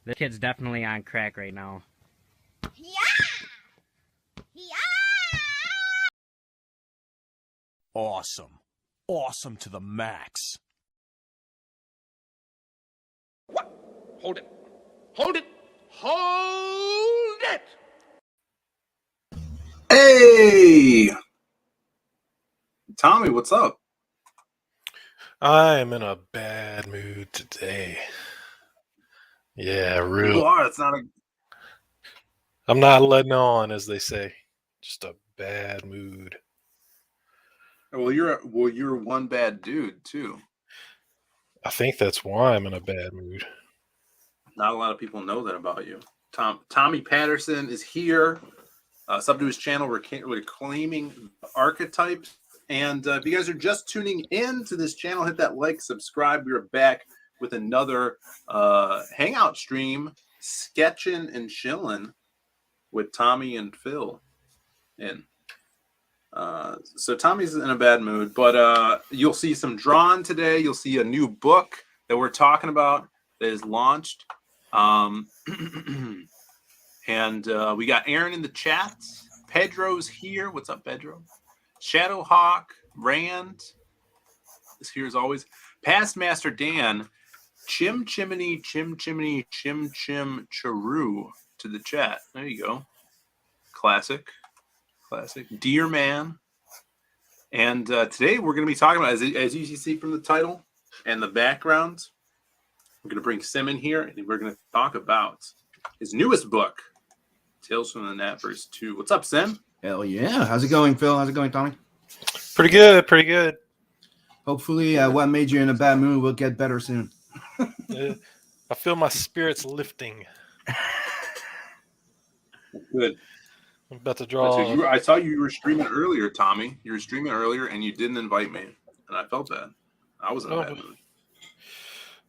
The kid's definitely on crack right now. Yeah! Yeah! Awesome. Awesome to the max. What? Hold it. Hold it. Hold it! Hey! Tommy, what's up? I am in a bad mood today. Yeah, You real. are. It's not a. I'm not letting on, as they say. Just a bad mood. Well, you're one bad dude too. I think that's why I'm in a bad mood. Not a lot of people know that about you. Tommy Patterson is here. Sub to his channel. We're claiming archetypes. And if you guys are just tuning in to this channel, hit that like, subscribe. We are back with another hangout stream, sketching and chilling with Tommy and Phill. And so Tommy's in a bad mood, but you'll see some drawn today. You'll see a new book that we're talking about that is launched. And we got Aaron in the chat. Pedro's here. What's up, Pedro? Shadowhawk, Rand is here as always. Past Master Dan, Chim Chimney, Chim Chimney, Chim Chim Charu to the chat. There you go. Classic. Dear Man. And today we're going to be talking about, as you see from the title and the background, we're going to bring Sim in here and we're going to talk about his newest book, Tales from the Natverse 2. What's up, Sim? Hell yeah. How's it going, Phil? How's it going, Tommy? Pretty good. Hopefully, what made you in a bad mood will get better soon. I feel my spirits lifting. Good. I'm about to draw. So I saw you were streaming earlier, Tommy. You were streaming earlier and you didn't invite me. And I felt bad. I was in a bad mood.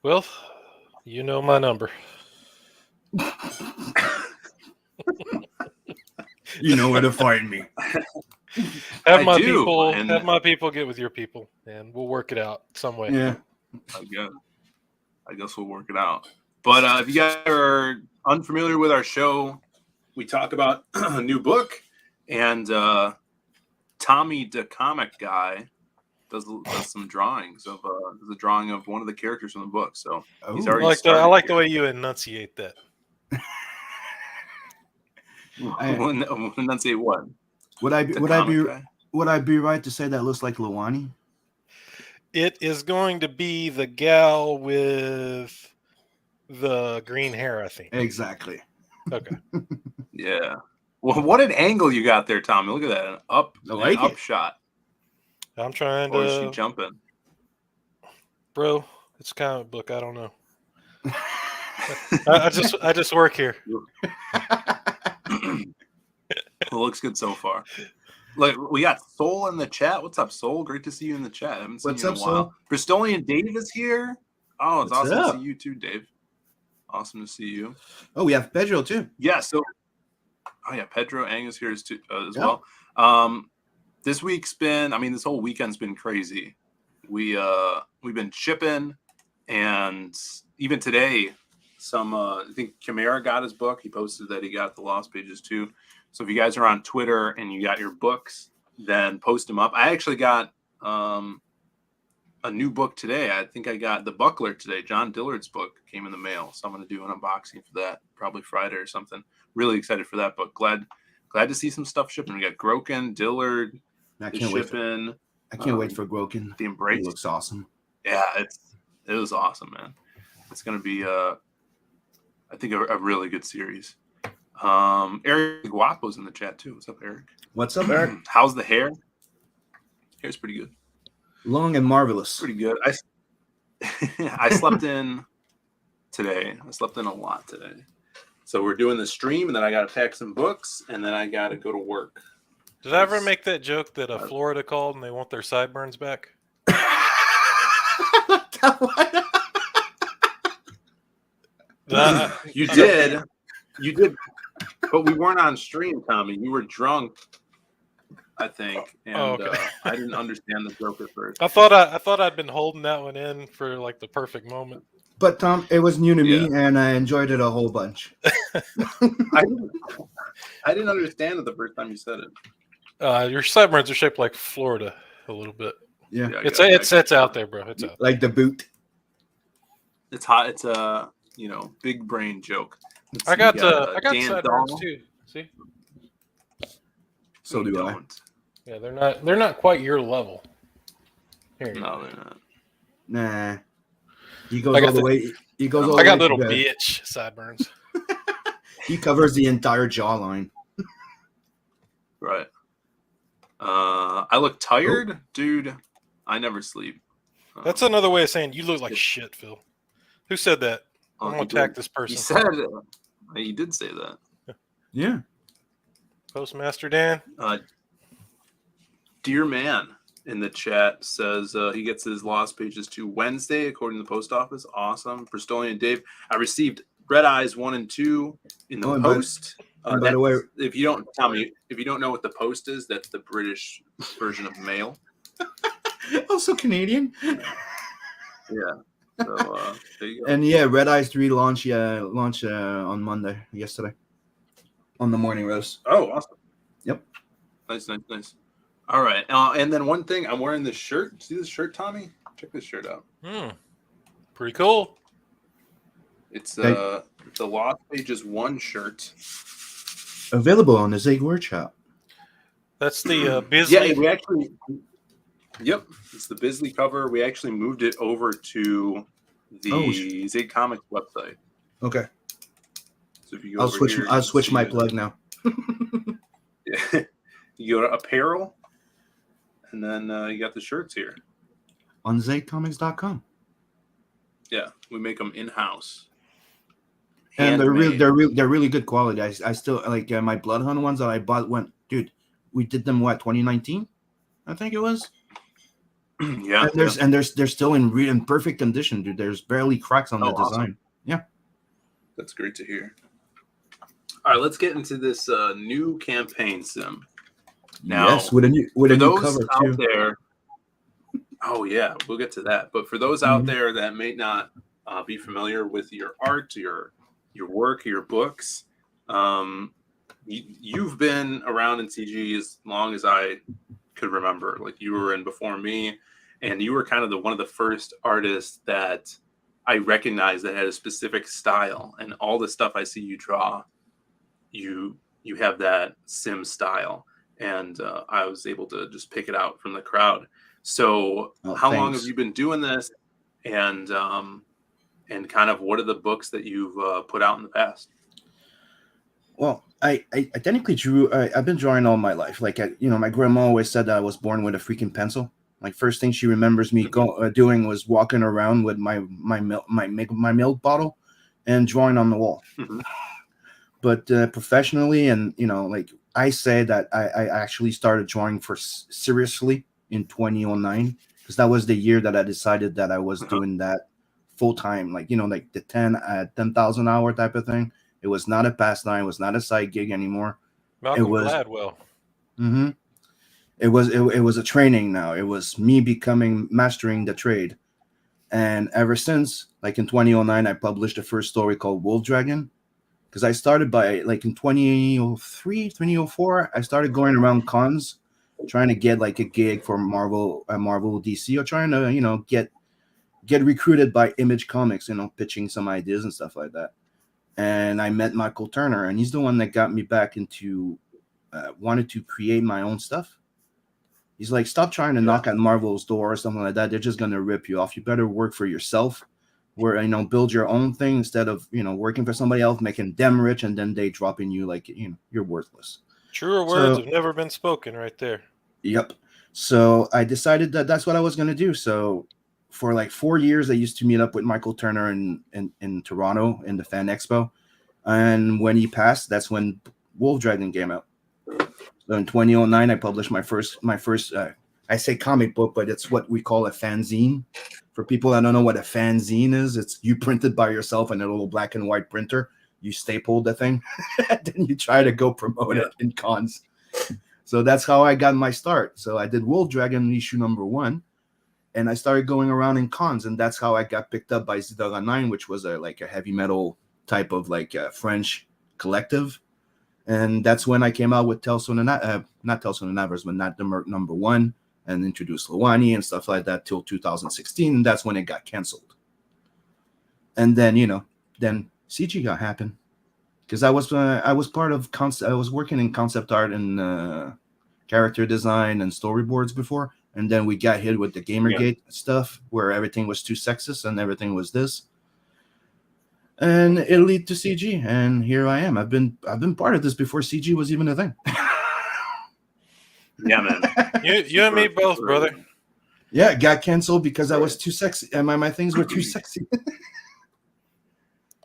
Well, you know my number. You know where to find me. Have my people get with your people, and we'll work it out some way. Yeah. I guess we'll work it out. But if you guys are unfamiliar with our show, we talk about a new book, and Tommy, the comic guy, does some drawings of the drawing of one of the characters from the book. So he's already I like the way you enunciate that. Enunciate what? Would I be right to say that looks like Luwani? It is going to be the gal with the green hair, I think. Exactly. Okay. Yeah. Well, what an angle you got there, Tommy. Look at that. An up shot. I'm trying to. Or is she jumping? Bro, it's a comic book. I don't know. I just work here. It looks good so far. Look, we got Soul in the chat. What's up, Soul? Great to see you in the chat. I haven't seen you in a while. Soul? Bristolian Dave is here. Oh, it's awesome to see you too, Dave. Awesome to see you. Oh, we have Pedro too. Yeah. So, Pedro Angus here as well. This week's been, this whole weekend's been crazy. We've been shipping, and even today, I think Chimera got his book. He posted that he got the Lost Pages too. So if you guys are on Twitter and you got your books, then post them up. I actually got a new book today. I think I got The Buckler today. John Dillard's book came in the mail, so I'm going to do an unboxing for that probably Friday or something. Really excited for that book. Glad to see some stuff shipping. We got Groken, Dillard. I can't wait for Groken. The Embrace. It looks awesome. Yeah, it was awesome, man. It's going to be I think a really good series. Eric Guapo's in the chat too. What's up, Eric? What's up, Eric? How's the hair? Hair's pretty good. Long and marvelous. Pretty good. I slept in today. I slept in a lot today. So we're doing the stream, and then I got to pack some books, and then I got to go to work. Did I ever make that joke that Florida called and they want their sideburns back? You did, but we weren't on stream, Tommy. You were drunk, I think, and I didn't understand the joke at first. I thought I'd been holding that one in for like the perfect moment. But Tom, it was new to Yeah. me, and I enjoyed it a whole bunch. I didn't understand it the first time you said it. Your sideburns are shaped like Florida a little bit. Yeah, Yeah, It's out there, bro. It's out. like the boot. It's hot. It's a big brain joke. I got Dan sideburns Dahl. too. See? So You do I. don't. Yeah, they're not quite your level. Here you No, go. they're not. Nah. He goes I got all the the- way. He goes all I the got way. little to the- bitch sideburns. He covers the entire jawline. Right. I look tired, dude. I never sleep. That's another way of saying you look like shit, Phil. Who said that? I'm gonna he attack did. this He person. said he did say that. Yeah. Postmaster Dan. Dear man in the chat says he gets his lost pages to Wednesday according to the post office. Awesome. Bristolian Dave. I received Red Eyes 1 and 2 in the Oh, and post. by the way, if you don't know what the post is, that's the British version of mail. also Canadian. Yeah. So there you go. And yeah, Red Eyes 3 launch on Monday, yesterday, on the morning roast. Oh, awesome. Yep. Nice. All right. And then one thing, I'm wearing this shirt. See this shirt, Tommy? Check this shirt out. Pretty cool. It's the Lost Pages 1 shirt. Available on the Zig Workshop. That's the Bisley. Yeah, we actually. Yep, it's the Bisley cover. We actually moved it over to the Zig Comics website. Okay. So if you go over here, I'll switch my plug now. Yeah. You go to apparel, and then you got the shirts here. On ZigComics.com. Yeah, we make them in house. And they're really good quality. I still like my Bloodhound ones that I bought. Dude, we did them 2019, I think it was. Yeah, and they're still in perfect condition, dude. There's barely cracks on the design. Awesome. Yeah, that's great to hear. All right, let's get into this new campaign sim. Now, yes, with a new cover out too. There, oh yeah, we'll get to that. But for those out there that may not be familiar with your art, your work, your books, you've been around in CG as long as I could remember. Like you were in before me, and you were kind of one of the first artists that I recognized that had a specific style. And all the stuff I see you draw, you have that sim style. And I was able to just pick it out from the crowd. So how long have you been doing this? And kind of what are the books that you've put out in the past? Well, I technically drew. I've been drawing all my life. Like my grandma always said that I was born with a freaking pencil. Like first thing she remembers me doing was walking around with my milk bottle and drawing on the wall. Mm-hmm. But professionally, and like I say that I actually started drawing seriously in 2009 because that was the year that I decided that I was doing that full time. Like like the 10,000 hour type of thing. It was not a pastime. It was not a side gig anymore. Malcolm Gladwell. Mm-hmm. It was a training now. It was me mastering the trade. And ever since, like in 2009, I published the first story called Wolf Dragon. Because I started by like in 2003, 2004, I started going around cons trying to get like a gig for Marvel DC, or trying to, get recruited by Image Comics, pitching some ideas and stuff like that. And I met Michael Turner, and he's the one that got me back into wanted to create my own stuff. He's like, stop trying to knock at Marvel's door or something like that. They're just going to rip you off. You better work for yourself, build your own thing instead of, working for somebody else, making them rich, and then they dropping you like, you're worthless. Truer words have never been spoken right there. Yep. So I decided that that's what I was going to do. So for like 4 years, I used to meet up with Michael Turner in Toronto in the Fan Expo. And when he passed, that's when Wolf Dragon came out. So in 2009, I published my first. I say comic book, but it's what we call a fanzine. For people that don't know what a fanzine is, it's you printed by yourself in a little black and white printer. You stapled the thing, and then you try to go promote it in cons. So that's how I got my start. So I did Wolf Dragon issue number 1, and I started going around in cons, and that's how I got picked up by Zidara 9, which was like a heavy metal type of like French collective. And that's when I came out with Tales from the not Tales from the Natverse, but Not the Merc #1, and introduced Lawani and stuff like that till 2016, and that's when it got canceled. And then then CG got happened, because I was part of I was working in concept art and character design and storyboards before, and then we got hit with the Gamergate stuff where everything was too sexist and everything was this. And it led to CG, and here I am. I've been part of this before CG was even a thing. Yeah, man. You and me both, brother. Yeah, it got canceled because I was too sexy, and my things were too sexy.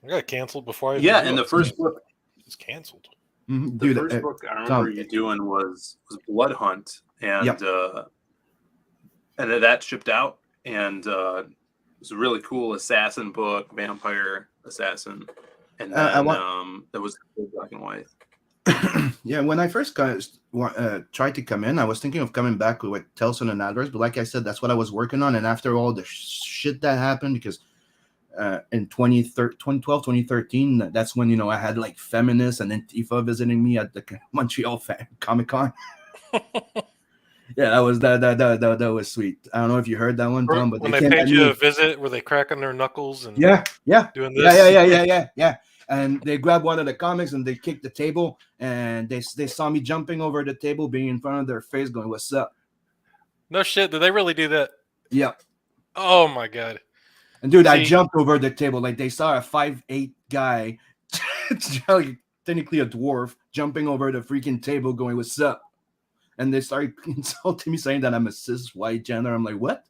I got canceled before I and the first book was canceled. Mm-hmm. The first book I remember you doing was Blood Hunt, and and that shipped out, and it was a really cool assassin book, vampire assassin, and then that was black and white. Yeah, when I first tried to come in, I was thinking of coming back with Tales from the Natverse, but like I said, that's what I was working on. And after all the shit that happened, because in 2012, 2013, that's when I had like feminists and Antifa visiting me at the Montreal Comic Con. Yeah, that was sweet. I don't know if you heard that one, Tom, but when they paid you a visit, were they cracking their knuckles and doing this? Yeah. And they grabbed one of the comics and they kicked the table, and they saw me jumping over the table, being in front of their face, going, "What's up?" No shit, did they really do that? Yeah. Oh my god. And dude, I jumped over the table. Like, they saw a 5'8" guy, technically a dwarf, jumping over the freaking table, going, "What's up?" And they started insulting me, saying that I'm a cis white gender. I'm like, what?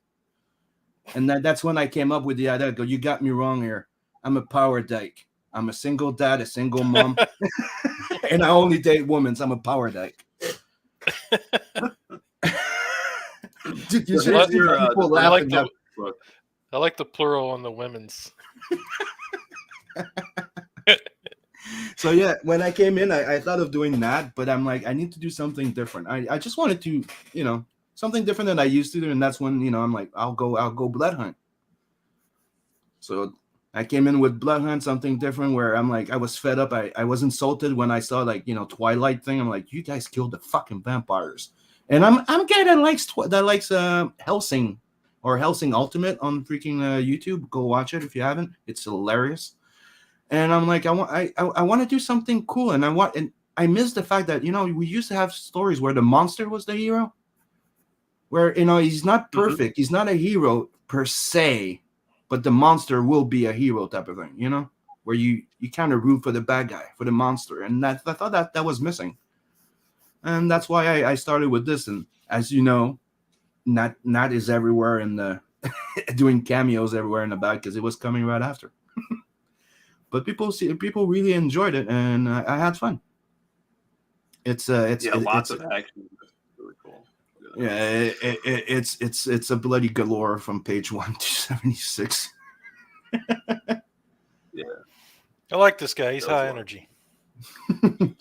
And that's when I came up with the idea. Go, you got me wrong here. I'm a power dyke. I'm a single dad, a single mom, and I only date women. So I'm a power dyke. Dude, you should see people laughing. I like the plural on the women's. So yeah, when I came in, I thought of doing that, but I'm like, I need to do something different. I just wanted to, something different than I used to do, and that's when I'm like, I'll go Blood Hunt. So I came in with Blood Hunt, something different, where I'm like, I was fed up. I was insulted when I saw like Twilight thing. I'm like, you guys killed the fucking vampires, and I'm a guy that likes Hellsing or Hellsing Ultimate on freaking YouTube. Go watch it if you haven't. It's hilarious. And I'm like, I want to do something cool, and I miss the fact that we used to have stories where the monster was the hero, where he's not perfect, he's not a hero per se, but the monster will be a hero type of thing, where you kind of root for the bad guy, for the monster, and I thought that was missing, and that's why I started with this. And as you know, Nat is everywhere in the doing cameos everywhere in the back because it was coming right after. But people really enjoyed it, and I had fun. It's lots of action. Really cool. Yeah, it's a bloody galore from page 1 to 76. Yeah, I like this guy. He's high energy.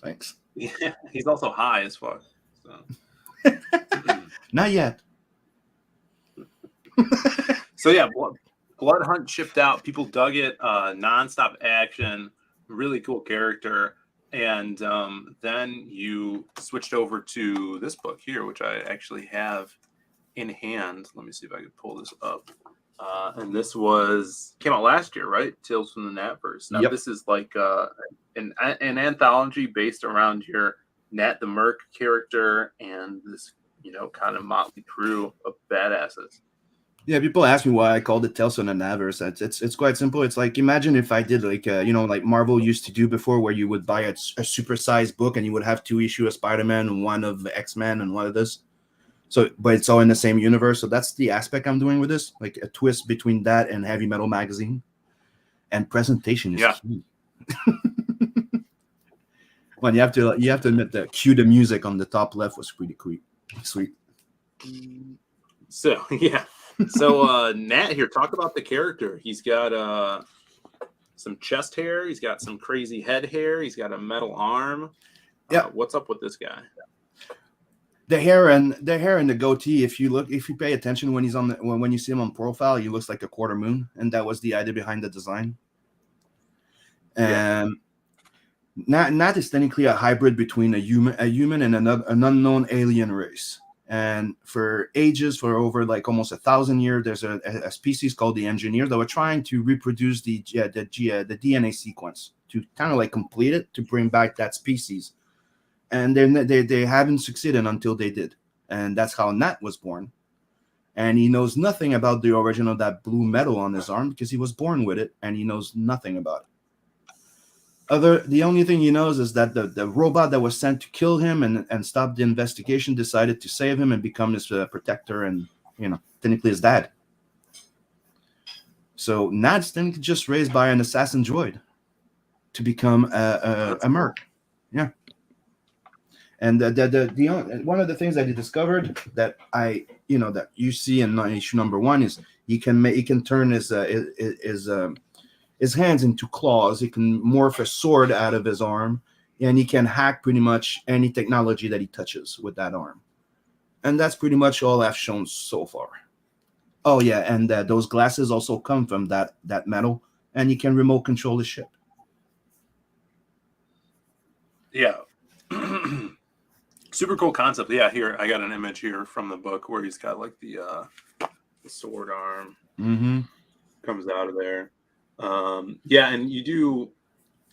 Thanks. Yeah, he's also high as fuck. So. Not yet. So yeah, Blood Hunt shipped out. People dug it. Nonstop action. Really cool character. And then you switched over to this book here, which I actually have in hand. Let me see if I can pull this up. And this came out last year, right? Tales from the Natverse. Now This is like an anthology based around your Nat the Merc character and this, kind of motley crew of badasses. Yeah, people ask me why I called it Tales from the Natverse. It's quite simple. It's like, imagine if I did like like Marvel used to do before, where you would buy a supersized book and you would have 2 issues of Spider-Man and 1 of X-Men and 1 of this. So, but it's all in the same universe. So that's the aspect I'm doing with this, like a twist between that and Heavy Metal magazine. And presentation is key. Well, you have to admit that the music on the top left was pretty sweet. So yeah. So Nat here, talk about the character. He's got some chest hair, he's got some crazy head hair, he's got a metal arm. What's up with this guy? the hair and the goatee. If you pay attention when he's on when you see him on profile, he looks like a quarter moon, and that was the idea behind the design. And Nat is technically a hybrid between a human and an unknown alien race. And for ages, for over like almost 1,000 years, there's a species called the engineers that were trying to reproduce the DNA sequence to kind of like complete it to bring back that species. And they haven't succeeded until they did. And that's how Nat was born. And he knows nothing about the origin of that blue metal on his arm because he was born with it, and he knows nothing about it. The only thing he knows is that the robot that was sent to kill him and stop the investigation decided to save him and become his protector and, technically his dad. So Nat's technically just raised by an assassin droid to become a merc. Yeah. And one of the things that he discovered that that you see in issue number 1 is he can turn his hands into claws. He can morph a sword out of his arm, and he can hack pretty much any technology that he touches with that arm. And that's pretty much all I've shown so far. Oh yeah, and those glasses also come from that metal, and you can remote control the ship. Yeah. Super cool concept. Yeah, here I got an image here from the book where he's got like the sword arm comes out of there. And you do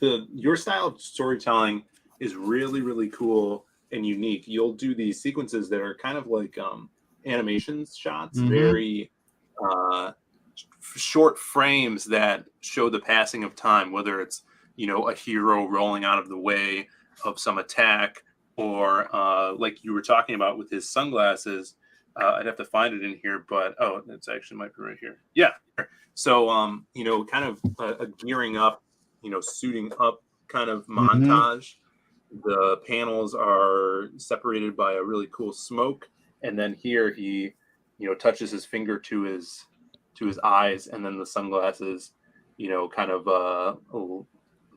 your style of storytelling is really, really cool and unique. You'll do these sequences that are kind of like animations shots, very short frames that show the passing of time, whether it's a hero rolling out of the way of some attack, or like you were talking about with his sunglasses. I'd have to find it in here, but it's actually might be right here. Yeah. So, kind of a gearing up, suiting up kind of montage. The panels are separated by a really cool smoke. And then here he, touches his finger to his eyes, and then the sunglasses, kind of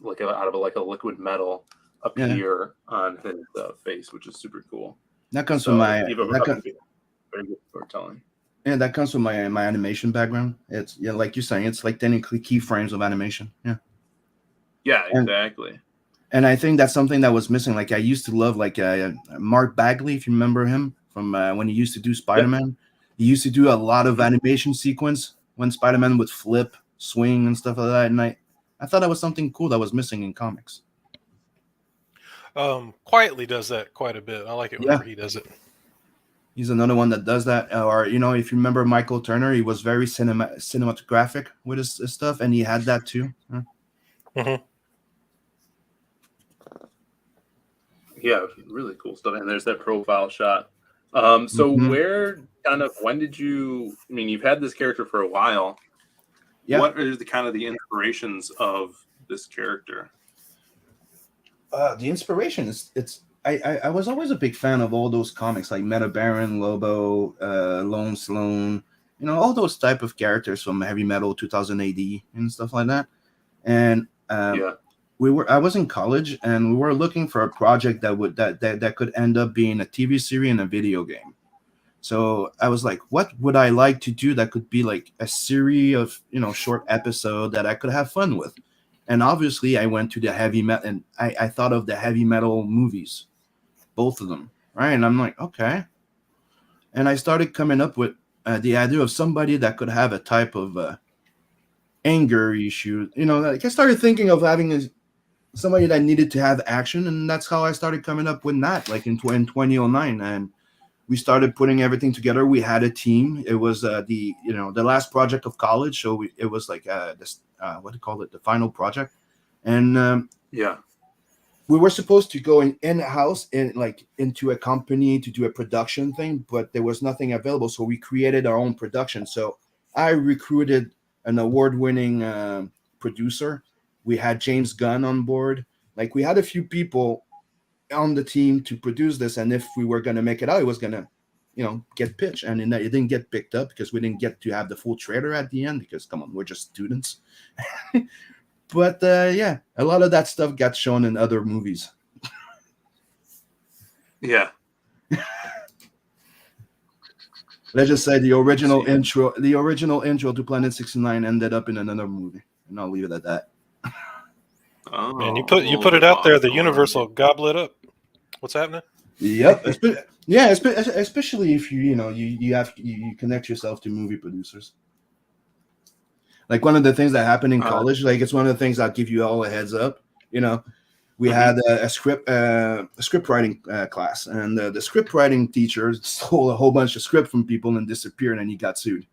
like out of a liquid metal appear on his face, which is super cool. That comes from my very good storytelling. Yeah, that comes from my animation background. It's like you're saying, it's like technically keyframes of animation. Yeah. Yeah, exactly. And I think that's something that was missing. Like I used to love Mark Bagley, if you remember him from when he used to do Spider-Man. Yep. He used to do a lot of animation sequence when Spider-Man would flip, swing, and stuff like that. And I thought that was something cool that was missing in comics. Quietly does that quite a bit. I like it whenever he does it. He's another one that does that. Or, if you remember Michael Turner, he was very cinematographic with his stuff, and he had that too. Yeah, really cool stuff. And there's that profile shot. When did you, you've had this character for a while. Yeah. What are the inspirations of this character? The inspiration is I was always a big fan of all those comics like Meta Baron, Lobo, Lone Sloan, all those type of characters from Heavy Metal 2000 AD and stuff like that. And I was in college, and we were looking for a project that could end up being a TV series and a video game. So I was like, what would I like to do that could be like a series of short episode that I could have fun with? And obviously I went to the heavy metal, and I thought of the Heavy Metal movies, both of them, right? And I'm like, okay. And I started coming up with the idea of somebody that could have a type of anger issue. Like I started thinking of having somebody that needed to have action, and that's how I started coming up with Nat, like in 2009. And we started putting everything together. We had a team. It was the last project of college, so it was like this what do you call it, the final project. And we were supposed to go in-house into a company to do a production thing, but there was nothing available, so we created our own production. So I recruited an award-winning producer. We had James Gunn on board. Like, we had a few people on the team to produce this, and if we were going to make it out, it was going to get pitched. And it didn't get picked up because we didn't get to have the full trailer at the end, because come on, we're just students. But a lot of that stuff got shown in other movies. Yeah. Let's just say the original intro to Planet 69 ended up in another movie, and I'll leave it at that. Oh, Man, you put it out there. The universe will gobble it up. What's happening? Yep. Especially if you connect yourself to movie producers. Like one of the things that happened in college, like it's one of the things I'll give you all a heads up. We had a script writing class, and the script writing teacher stole a whole bunch of script from people and disappeared, and he got sued.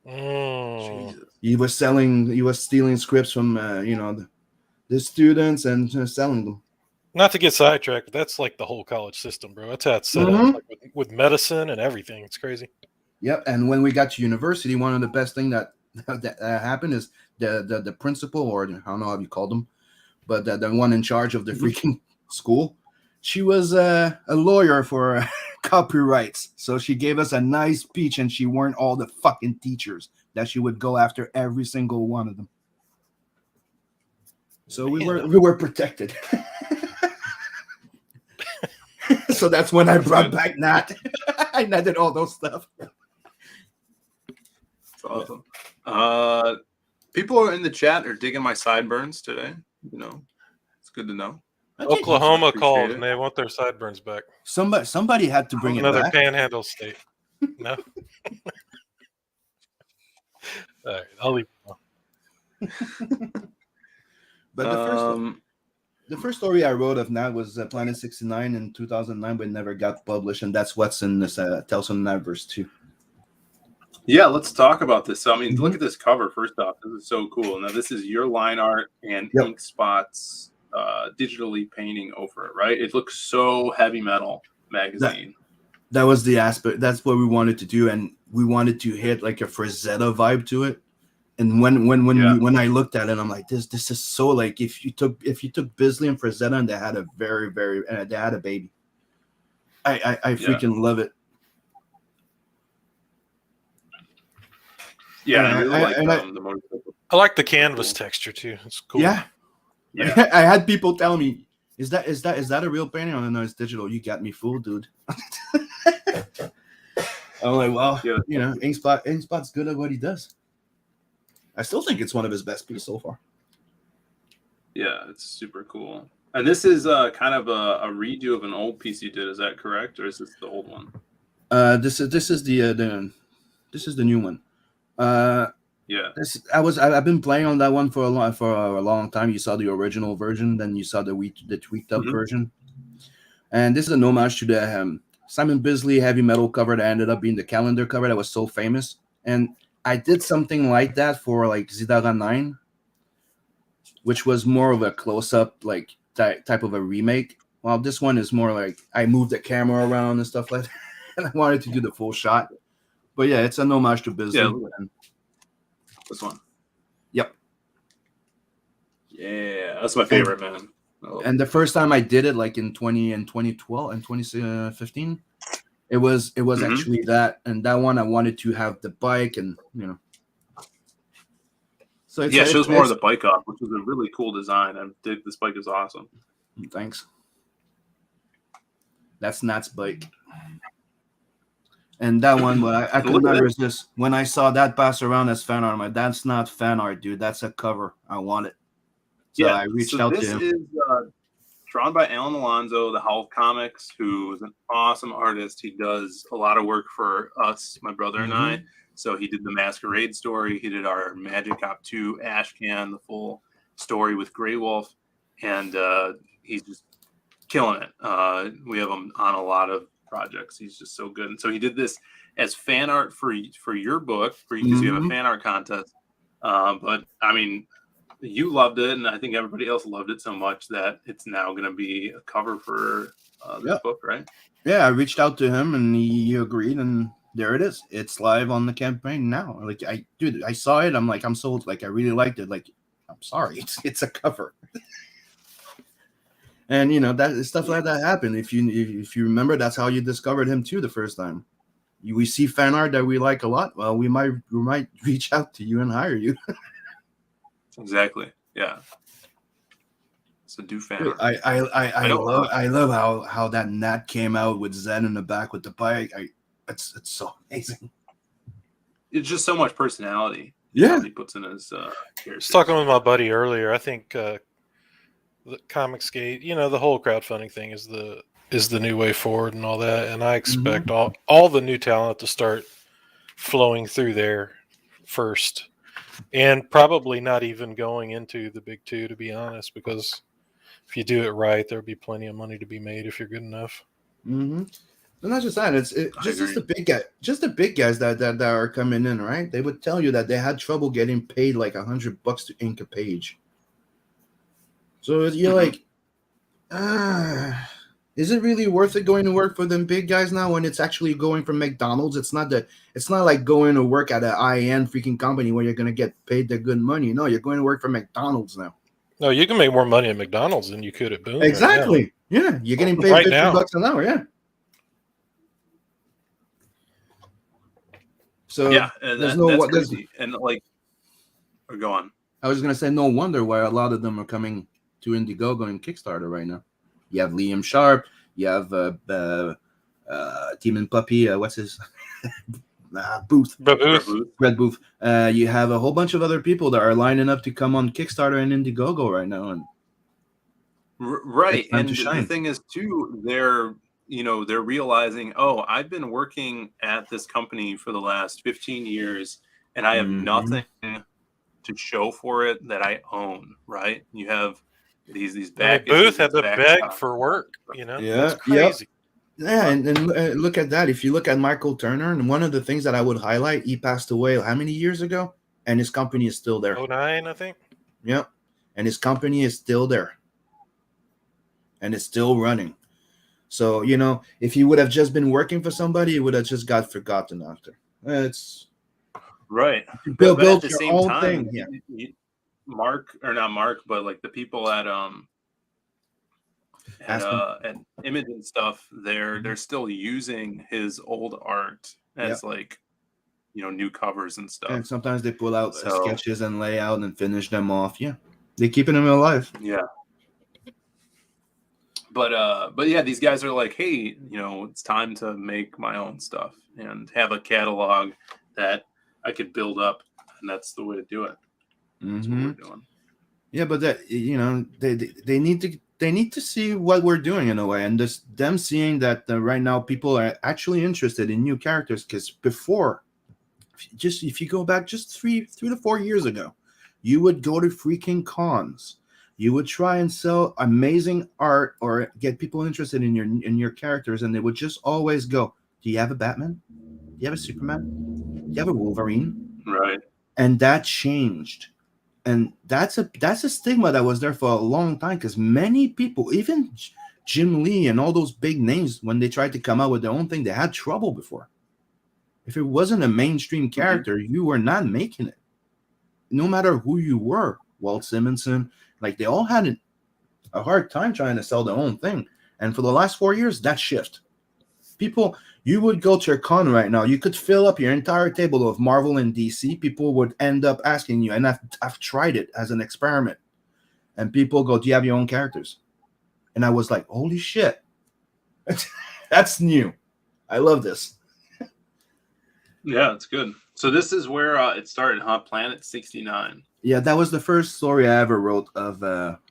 Jesus. He was stealing scripts from the students and selling them. Not to get sidetracked, but that's like the whole college system, bro. That's how it's set up, like with medicine and everything. It's crazy. Yep. And when we got to university, one of the best thing that happened is the principal, or I don't know how you call them, but the one in charge of the freaking school, she was a lawyer for copyrights. So she gave us a nice speech, and she warned all the fucking teachers that she would go after every single one of them. So we were protected. So that's when I brought back Nat. I did all those stuff. That's awesome. People are in the chat are digging my sideburns today. It's good to know. Oklahoma called and they want their sideburns back. Somebody had to bring it Another back. panhandle state. No. All right, I'll leave it alone. But the first story I wrote of Nat was Planet 69 in 2009, but it never got published, and that's what's in this Tales from Natverse too. Yeah, let's talk about this. So, I mean, look at this cover. First off, this is so cool. Now, this is your line art and ink spots digitally painting over it, right? It looks so heavy metal magazine. That was the aspect. That's what we wanted to do, and we wanted to hit like a Frazetta vibe to it. And when I looked at it, I'm like, this is so like if you took Bisley and Frazetta and they had a very they had a baby. I freaking love it. Yeah, I like the canvas texture too. It's cool. Yeah. I had people tell me, is that a real painting? Oh no, it's digital. You got me fooled, dude. I'm like, well, Inkspot's good at what he does. I still think it's one of his best pieces so far. Yeah, it's super cool. And this is kind of a redo of an old piece you did. Is that correct, or is this the old one? This is the new one. I've been playing on that one for a long time. You saw the original version, then you saw the tweaked up version, and this is an homage to the Simon Bisley heavy metal cover that ended up being the calendar cover that was so famous. And I did something like that for like Zidara 9, which was more of a close-up like type of a remake. While this one is more like I moved the camera around and stuff like that, and I wanted to do the full shot. But yeah, it's an homage to Bisley. Yeah, this one. Yep. Yeah, that's my favorite, man. And the first time I did it, like in 2012 and 2015. It was actually that, and that one I wanted to have the bike, and So it shows more of the bike off, which is a really cool design. I think this bike is awesome. Thanks. That's Nat's bike, and that one, but I could not resist when I saw that pass around as fan art. I'm like, that's not fan art, dude. That's a cover. I want it. So I reached out to him. This is drawn by Alan Alonso, the Howl Comics, who is an awesome artist. He does a lot of work for us, my brother and I. So he did the Masquerade story. He did our Magic Cop 2 Ashcan, the full story with Grey Wolf. And he's just killing it. We have him on a lot of projects. He's just so good. And so he did this as fan art for your book, because you have a fan art contest. But, I mean, you loved it, and I think everybody else loved it so much that it's now going to be a cover for this book, right? Yeah, I reached out to him, and he agreed, and there it is. It's live on the campaign now. Like, I saw it. I'm like, I'm sold. Like, I really liked it. Like, I'm sorry, it's a cover. And that stuff like that happened. If you remember, that's how you discovered him too the first time. We see fan art that we like a lot. Well, we might reach out to you and hire you. Exactly. Yeah. So do fan art. I love how that Nat came out with Zen in the back with the bike. it's so amazing. It's just so much personality. Yeah. He puts in his I was characters. talking with my buddy earlier. I think the Comicsgate, the whole crowdfunding thing is the new way forward and all that. And I expect all the new talent to start flowing through there first, and probably not even going into the big two, to be honest, because if you do it right, there'll be plenty of money to be made if you're good enough. Mm-hmm. And not just that, it's just the big guys that are coming in, right? They would tell you that they had trouble getting paid like $100 to ink a page. So you're like, is it really worth it going to work for them big guys now when it's actually going from McDonald's? It's not like going to work at an IN freaking company where you're gonna get paid the good money. No, you're going to work for McDonald's now. No, you can make more money at McDonald's than you could at Boom. Exactly. Right yeah, you're getting paid Right $50 now. an hour. Yeah. So Yeah, and there's that's there's, crazy. And like, go on. I was gonna say, no wonder why a lot of them are coming to Indiegogo and Kickstarter right now. You have Liam Sharp, you have Team and Puppy, what's his Booth, Red Booth. You have a whole bunch of other people that are lining up to come on Kickstarter and Indiegogo right now, and right. And the the thing is too, they're realizing, oh, I've been working at this company for the last 15 years, and I have nothing to show for it that I own. Right? You have these back. Booth had to beg for work. That's crazy. Yeah, and look at that. If you look at Michael Turner, and one of the things that I would highlight, he passed away how many years ago? And his company is still there. 2009, I think. Yeah, and his company is still there. And it's still running. So, if he would have just been working for somebody, he would have just got forgotten after. It's right. Build at the your same own time, thing. Yeah. Not Mark, but like the people at Image and stuff, they're still using his old art as new covers and stuff. And sometimes they pull out sketches and layout and finish them off. Yeah, they're keeping them alive. Yeah. But yeah, these guys are like, hey, it's time to make my own stuff and have a catalog that I could build up, and that's the way to do it. That's what we're doing. Yeah, but that they need to see what we're doing in a way, and them seeing that right now people are actually interested in new characters. Because before, if you go back just 3 to 4 years ago, you would go to freaking cons. You would try and sell amazing art or get people interested in your characters, and they would just always go, "Do you have a Batman? Do you have a Superman? Do you have a Wolverine?" Right. And that changed, and that's a stigma that was there for a long time, because many people, even Jim Lee and all those big names, when they tried to come out with their own thing, they had trouble before. If it wasn't a mainstream character, you were not making it. No matter who you were, Walt Simonson. Like, they all had a hard time trying to sell their own thing. And for the last 4 years, that shift. People, you would go to a con right now, you could fill up your entire table of Marvel and DC. People would end up asking you, and I've tried it as an experiment. And people go, "Do you have your own characters?" And I was like, holy shit. That's new. I love this. Yeah, it's good. So this is where it started, huh? Planet 69. Yeah, that was the first story I ever wrote of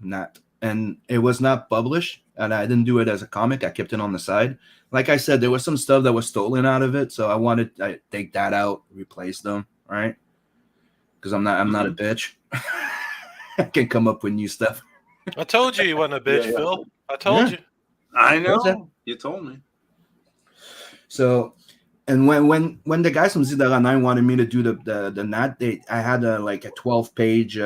Nat, and it was not published, and I didn't do it as a comic. I kept it on the side. Like I said, there was some stuff that was stolen out of it, so I wanted to take that out, replace them, right? Because I'm not a bitch. I can come up with new stuff. I told you wasn't a bitch, Yeah. Phil. I told you. I What's that? know. You told me. So, and when the guys from Zidara 9 wanted me to do the Nat, I had a 12-page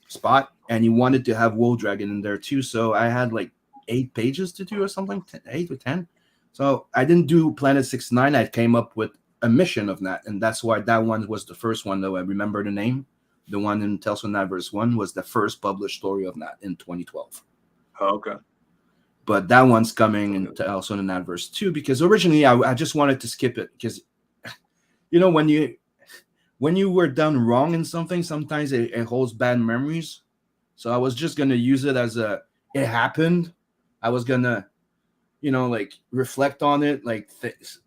spot, and he wanted to have Wolf Dragon in there too. So I had 8 pages to do or something, 8 or 10. So I didn't do Planet 69. I came up with a mission of Nat, and that's why that one was the first one, though I remember the name. The one in Tales from Natverse 1 was the first published story of Nat in 2012. Oh, okay. But that one's coming into also in Natverse 2, because originally I just wanted to skip it, because when you were done wrong in something, sometimes it holds bad memories. So I was just gonna use it as it happened. I was gonna like reflect on it, like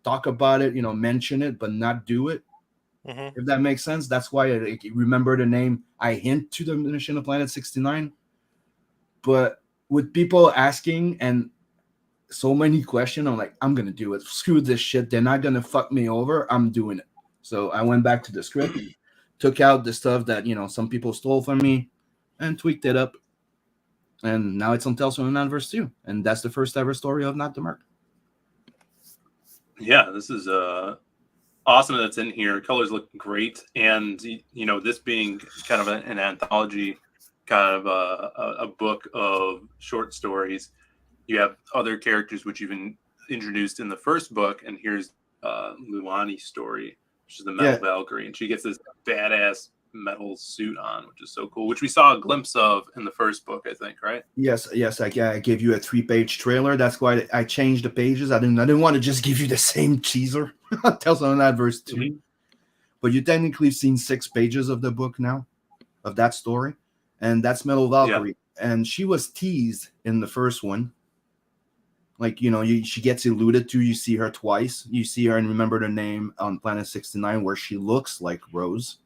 talk about it, mention it, but not do it. Mm-hmm. If that makes sense. That's why I remember the name. I hint to the mission of Planet 69. But with people asking and so many questions, I'm like, I'm going to do it. Screw this shit. They're not going to fuck me over. I'm doing it. So I went back to the script, took out the stuff that, some people stole from me and tweaked it up. And now it's on Tales from the Natverse 2. And that's the first ever story of Not the Merc. Yeah, this is awesome that's in here. Colors look great. And, this being kind of an anthology, kind of a book of short stories, you have other characters which you've introduced in the first book. And here's Luani's story, which is the Metal Valkyrie. And she gets this badass metal suit on, which is so cool, which we saw a glimpse of in the first book, I think, right? Yes. I gave you a 3-page trailer. That's why I changed the pages. I didn't want to just give you the same teaser. Tales on Natverse 2. Mm-hmm. But you technically seen 6 pages of the book now, of that story. And that's Metal Valkyrie. Yeah. And she was teased in the first one. Like, she gets alluded to. You see her twice. You see her and remember the name on Planet 69 where she looks like Rose.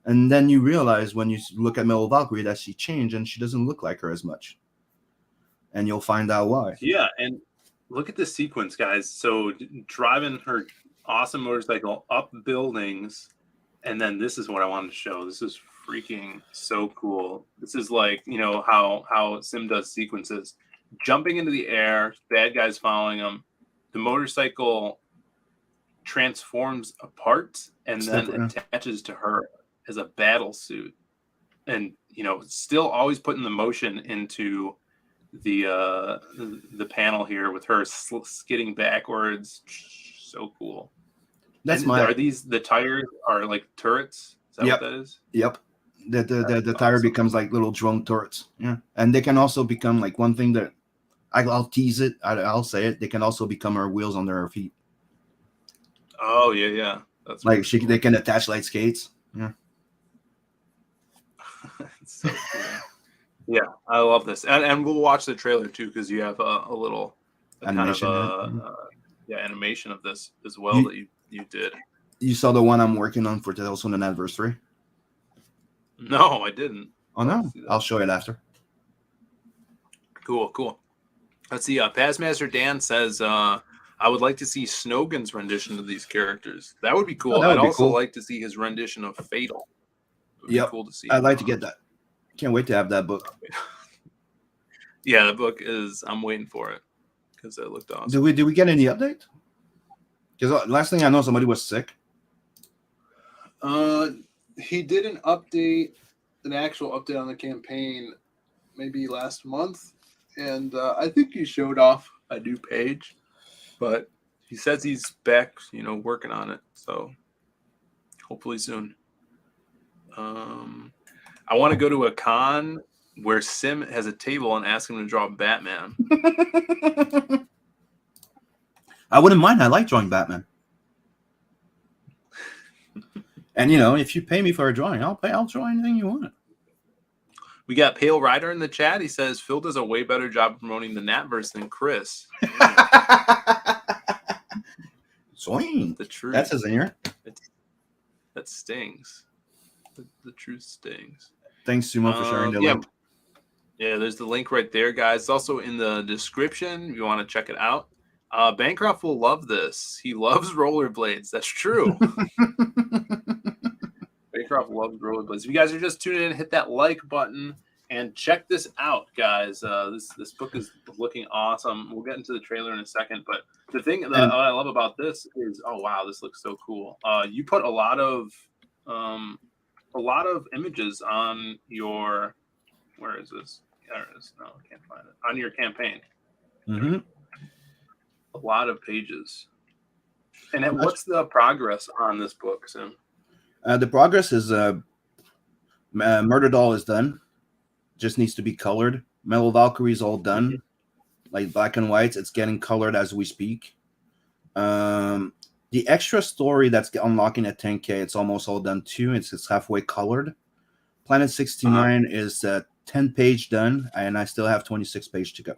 And then you realize when you look at Metal Valkyrie that she changed and she doesn't look like her as much. And you'll find out why. Yeah, and look at this sequence, guys. So driving her awesome motorcycle up buildings, and then this is what I wanted to show. This is freaking so cool. This is like, how Sim does sequences. Jumping into the air, bad guys following him. The motorcycle transforms apart and then attaches to her as a battle suit, and still always putting the motion into the panel here with her skidding backwards. So cool. Are these the tires are like turrets? Is that what that is? Yep. The tire becomes like little drone turrets. Yeah, and they can also become like one thing that I'll tease it. I'll say it. They can also become her wheels under her feet. Oh yeah. That's like cool. They can attach light skates. Yeah. It's so cool. Yeah, I love this, and we'll watch the trailer too because you have a little animation, animation of this as well that you did. You saw the one I'm working on for Tales from the Natverse 3? No, I didn't. Oh no, I'll show it after. Cool. Let's see. Pazmaster Dan says, "I would like to see Snogan's rendition of these characters. That would be cool. I'd also like to see his rendition of Fatal. Yeah, cool to see. I'd like to get that. Can't wait to have that book. Yeah, the book is. I'm waiting for it because it looked awesome. Did we get any update? Because last thing I know, somebody was sick. He did an actual update on the campaign, maybe last month, and I think he showed off a new page, but he says he's back, working on it. So hopefully soon. I want to go to a con where Sim has a table and ask him to draw Batman. I wouldn't mind. I like drawing Batman. And if you pay me for a drawing, I'll draw anything you want. We got Pale Rider in the chat. He says Phill does a way better job promoting the Natverse than Chris. Swing. The truth. That's his ear. That stings. The truth stings. Thanks, Sumo, for sharing the link. Yeah, there's the link right there, guys. It's also in the description if you want to check it out. Bancroft will love this. He loves rollerblades. That's true. Bancroft loves rollerblades. If you guys are just tuning in, hit that like button and check this out, guys. This book is looking awesome. We'll get into the trailer in a second, but the thing that I love about this is, oh wow, this looks so cool. You put a lot of images on your. Where is this? There it is. No, I can't find it. On your campaign. Mm-hmm. A lot of pages. And what's the progress on this book, Sim? The progress is Murder Doll is done. Just needs to be colored. Metal Valkyrie's all done. Like black and whites. It's getting colored as we speak. The extra story that's unlocking at 10K, it's almost all done too. It's halfway colored. Planet 69 is 10 page done, and I still have 26 page to go.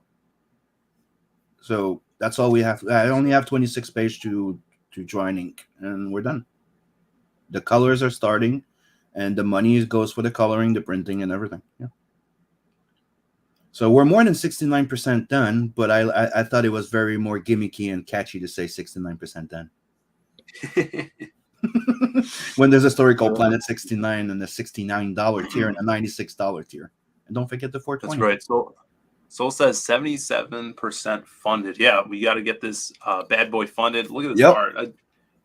So that's all we have. I only have 26 pages to draw in ink, and we're done. The colors are starting, and the money goes for the coloring, the printing, and everything. Yeah. So we're more than 69% done, but I thought it was very more gimmicky and catchy to say 69% done. When there's a story called Planet 69 and the $69 tier and a $96 tier. And don't forget the 420. That's right. Soul says 77% funded. Yeah, we got to get this bad boy funded. Look at this art.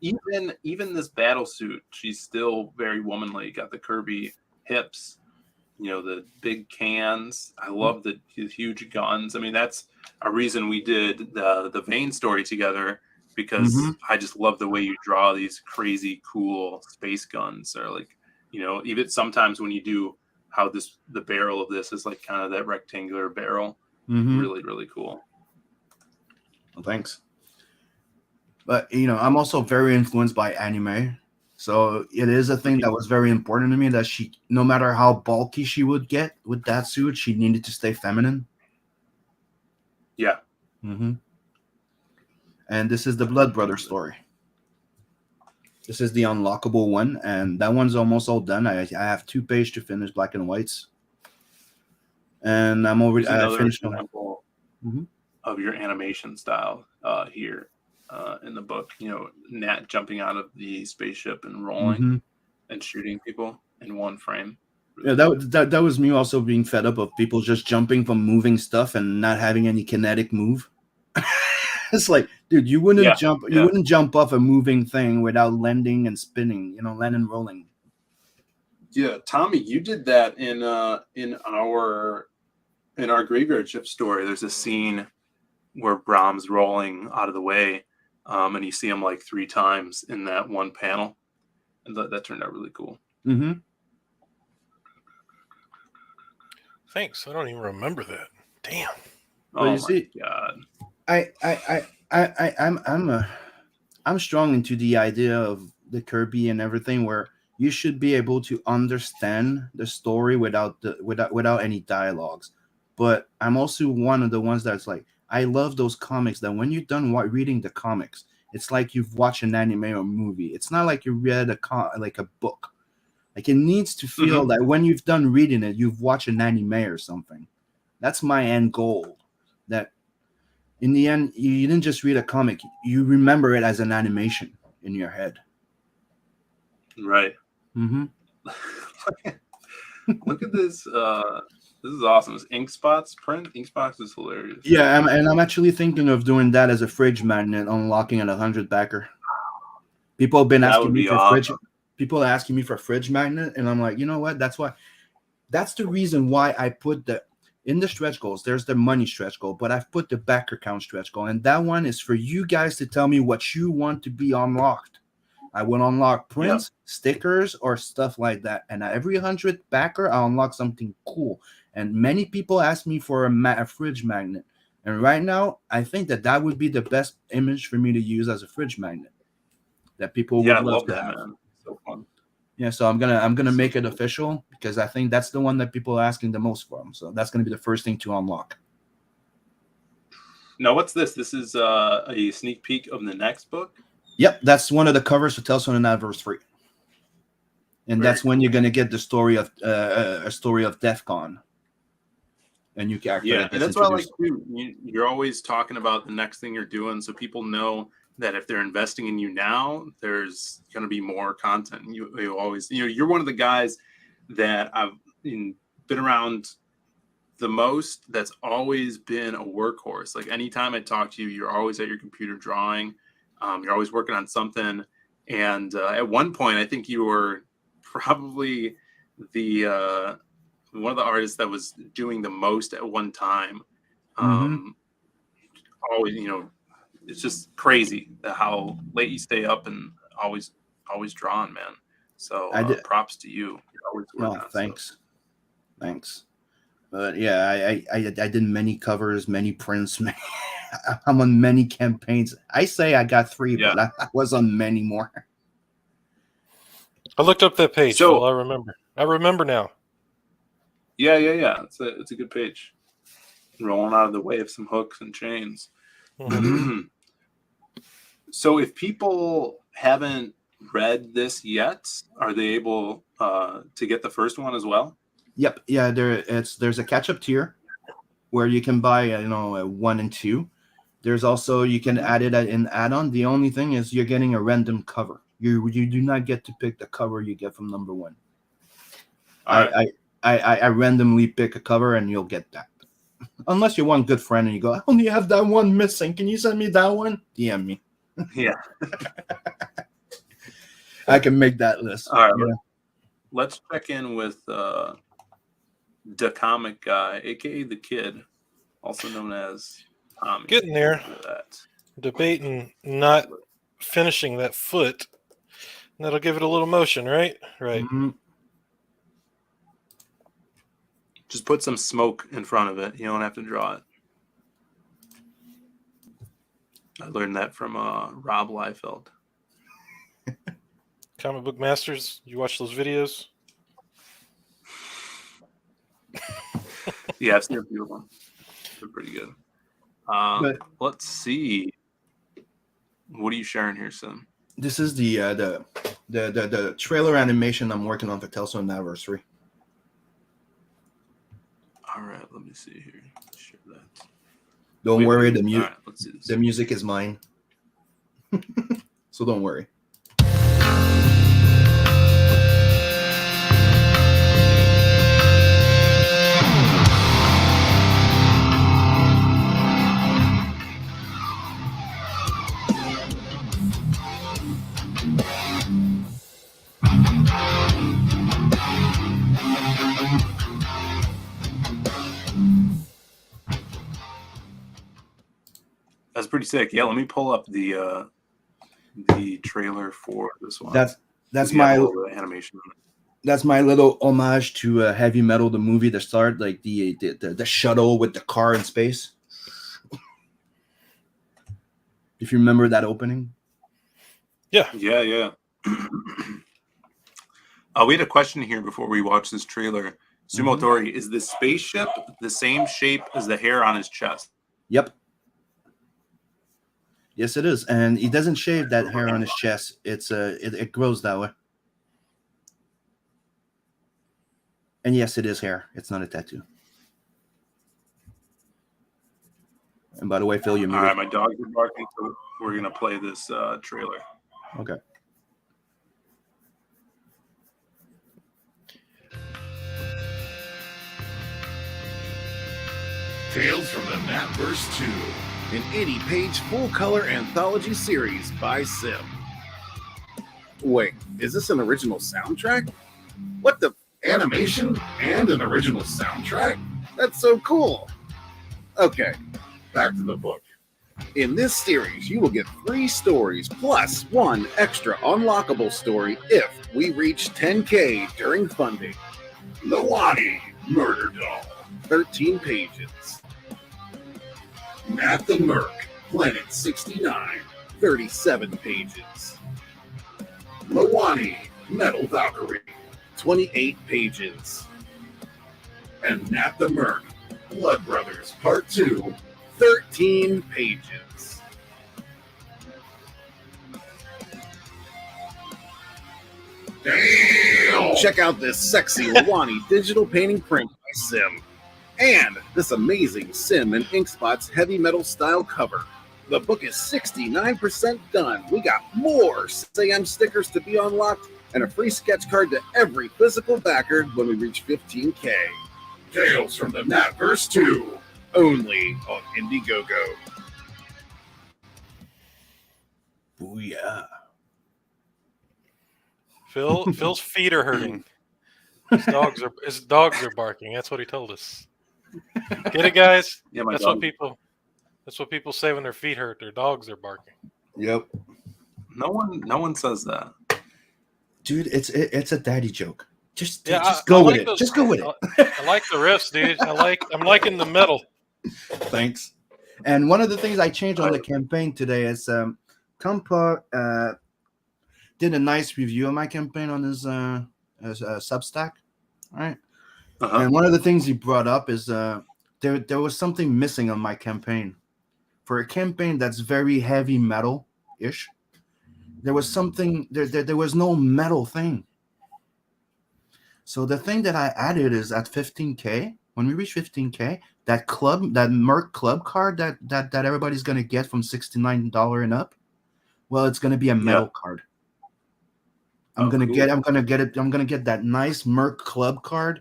Even this battle suit, she's still very womanly. Got the curvy hips, the big cans. I love the huge guns. I mean, that's a reason we did the Vane story together, because I just love the way you draw these crazy cool space guns. Or like, even sometimes when you do how the barrel of this is like kind of that rectangular barrel. Really, really cool. Well, thanks. But I'm also very influenced by anime. So it is a thing that was very important to me, that she, no matter how bulky she would get with that suit, she needed to stay feminine. Yeah. And this is the Blood Brother story. This is the unlockable one, and that one's almost all done. I have 2 pages to finish black and whites, and I'm already. I finished example of your animation style here in the book. Nat jumping out of the spaceship and rolling and shooting people in one frame. Yeah, that was me also being fed up of people just jumping from moving stuff and not having any kinetic move. It's like, dude, you wouldn't jump. You wouldn't jump off a moving thing without landing and spinning. Landing, rolling. Yeah, Tommy, you did that in our graveyard shift story. There's a scene where Brahm's rolling out of the way, and you see him like 3 times in that one panel, and that turned out really cool. Thanks. I don't even remember that. Damn. Oh my God. I'm strong into the idea of the Kirby and everything, where you should be able to understand the story without any dialogues. But I'm also one of the ones that's like, I love those comics that when you're done reading the comics, it's like you've watched an anime or movie. It's not like you read like a book. Like, it needs to feel that when you've done reading it, you've watched an anime or something. That's my end goal. That in the end, you didn't just read a comic, you remember it as an animation in your head. Right. Look at this. This is awesome. This Ink Spots print. Ink Spots is hilarious. Yeah, and I'm actually thinking of doing that as a fridge magnet, unlocking at 100 backer. People have been asking me for fridge. People are asking me for fridge magnet, and I'm like, you know what? That's the reason why I put in the stretch goals. There's the money stretch goal, but I've put the backer count stretch goal, and that one is for you guys to tell me what you want to be unlocked. I will unlock prints, stickers, or stuff like that. And every 100 backer, I'll unlock something cool. And many people ask me for a fridge magnet. And right now, I think that would be the best image for me to use as a fridge magnet. That people would love to have. Man. So fun. Yeah, so I'm gonna make it official, because I think that's the one that people are asking the most from. So that's gonna be the first thing to unlock. Now, what's this? This is a sneak peek of the next book. Yep, that's one of the covers for Tales from the Natverse 3. And that's when you're gonna get the story of a story of DEF CON. A new character. Yeah, and that's what I like too. You're always talking about the next thing you're doing, so people know that if they're investing in you now, there's going to be more content. You always, you're one of the guys that I've been around the most. That's always been a workhorse. Like, anytime I talk to you, you're always at your computer drawing. You're always working on something. And at one point, I think you were probably the one of the artists that was doing the most at one time. Always, it's just crazy how late you stay up and always drawing, man. So props to you. You're always working on thanks. Thanks. But yeah, I did many covers, many prints. I'm on many campaigns. I say I got 3, but I was on many more. I looked up that page. So I remember now. Yeah. It's a good page. Rolling out of the way of some hooks and chains. So if people haven't read this yet, are they able to get the first one as well? Yep. Yeah. There's a catch-up tier where you can buy a 1 and 2. There's also you can add it in add-on. The only thing is you're getting a random cover. You do not get to pick the cover you get from number 1. I randomly pick a cover and you'll get that. Unless you're one good friend and you go, I only have that one missing. Can you send me that one? DM me. Yeah. I can make that list. All right. Yeah. Let's check in with the comic guy, aka the Kid, also known as Tommy. Getting there. That. Debating not finishing that foot. That'll give it a little motion, right? Right. Mhm. Just put some smoke in front of it. You don't have to draw it. I learned that from Rob Liefeld. Comic Book Masters, you watch those videos? Yeah, I've seen a few of them. They're pretty good. Let's see. What are you sharing here, Sim? This is the trailer animation I'm working on for Tales from the Natverse. All right, let me see here. Share that. Don't worry, All right, let's see this. the music is mine. So don't worry. That's pretty sick. Yeah, let me pull up the trailer for this one. That's Yeah, my a little bit of animation. that's my little homage to Heavy Metal, the movie, the start, like the shuttle with the car in space. If you remember that opening. Yeah. Yeah. We had a question here before we watched this trailer. Sumotori, is the spaceship the same shape as the hair on his chest? Yep. Yes, it is, and he doesn't shave that hair on his chest. It grows that way. And yes, it is hair. It's not a tattoo. And by the way, Phil, you're All muted. right, my dogs are barking, so we're gonna play this trailer. Okay. Tales from the Natverse 2, an 80-page full-color anthology series by Sim. Wait, is this an original soundtrack? What the? Animation and an original soundtrack? That's so cool. Okay, back to the book. In this series, you will get 3 stories plus 1 extra unlockable story if we reach 10K during funding. Lawani, Murder Doll, 13 pages. Nat the Merc, Planet 69, 37 pages. Lawani, Metal Valkyrie, 28 pages. And Nat the Merc, Blood Brothers Part 2, 13 pages. Damn! Check out this sexy Lawani digital painting print by Sim. And this amazing Sim and Inkspot's heavy metal style cover. The book is 69% done. We got more Sam stickers to be unlocked and a free sketch card to every physical backer when we reach 15K. Tales from the Natverse 2, only on Indiegogo. Booyah. Phil's feet are hurting. His dogs are barking. That's what he told us. Get it, guys? Yeah, my That's dog. what people say when their feet hurt. Their dogs are barking. Yep. No one says that. Dude, it's a daddy joke. Just I go with like it. those- Just go with it. I like the riffs, dude. I'm liking the metal. Thanks. And one of the things I changed on the campaign today is Compa did a nice review of my campaign on his Substack. All right. And one of the things he brought up is there was something missing on my campaign for a campaign that's very heavy metal ish, there was something there was no metal thing. So the thing that I added is at 15K, when we reach 15K, that Merc club card that everybody's gonna get from $69 and up, well, it's gonna be a metal card. I'm gonna get that nice Merc club card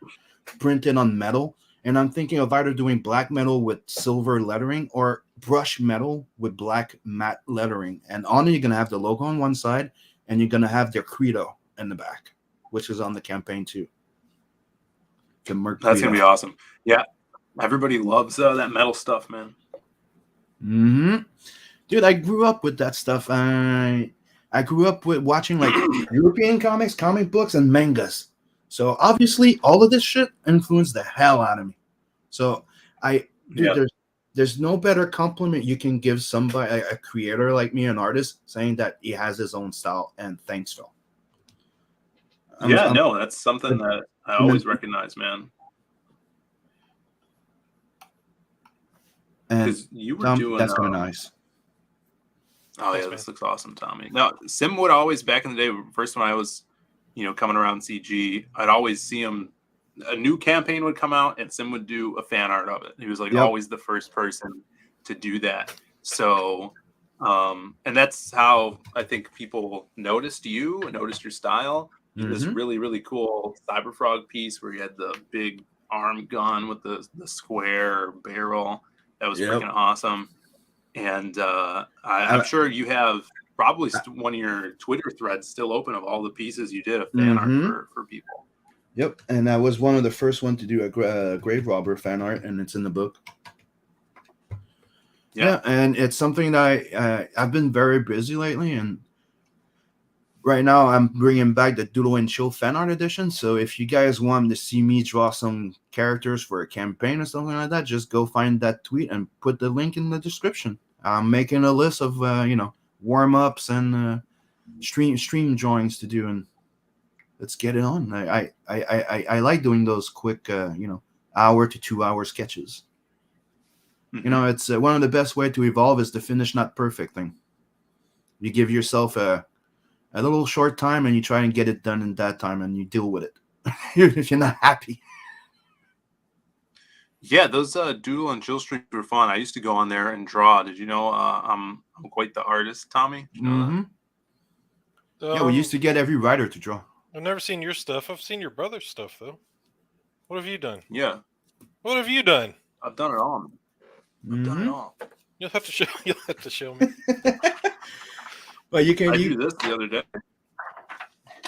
printed on metal. And I'm thinking of either doing black metal with silver lettering or brush metal with black matte lettering. And on it, you're gonna have the logo on one side, and you're gonna have their credo in the back, which is on the campaign too. That's gonna be awesome. Yeah, everybody loves that metal stuff, man. Dude, I grew up with that stuff. I grew up with watching like European comics, comic books, and mangas. So obviously, all of this shit influenced the hell out of me. So there's no better compliment you can give somebody, a creator like me, an artist, saying that he has his own style. And thanks, Phil. That's something that I always recognize, man. Because you were doing that's kind of nice. Oh yeah, this looks awesome, Tommy. No, Sim would always back in the day, first when I was, coming around CG, I'd always see him. A new campaign would come out, and Sim would do a fan art of it. He was like always the first person to do that. So, and that's how I think people noticed you and noticed your style. This really, really cool Cyberfrog piece where you had the big arm gun with the square barrel. That was freaking awesome. And I'm sure you have probably one of your Twitter threads still open of all the pieces you did of fan art for people. Yep, and I was one of the first one to do a grave robber fan art, and it's in the book. Yeah, and it's something that I've been very busy lately, and right now I'm bringing back the Doodle and Chill fan art edition. So if you guys want to see me draw some characters for a campaign or something like that, just go find that tweet and put the link in the description. I'm making a list of warm ups and stream drawings to do, and let's get it on. I like doing those quick hour to 2 hour sketches. It's one of the best way to evolve is to finish not perfect thing. You give yourself a little short time and you try and get it done in that time, and you deal with it if you're not happy. Yeah, those Doodle and Chill streams were fun. I used to go on there and draw. Did you know I'm quite the artist, Tommy? Did you know that? Yeah, we used to get every writer to draw. I've never seen your stuff. I've seen your brother's stuff, though. What have you done? Yeah. What have you done? I've done it all. I've done it all. You'll have to show me. Well, you do this the other day.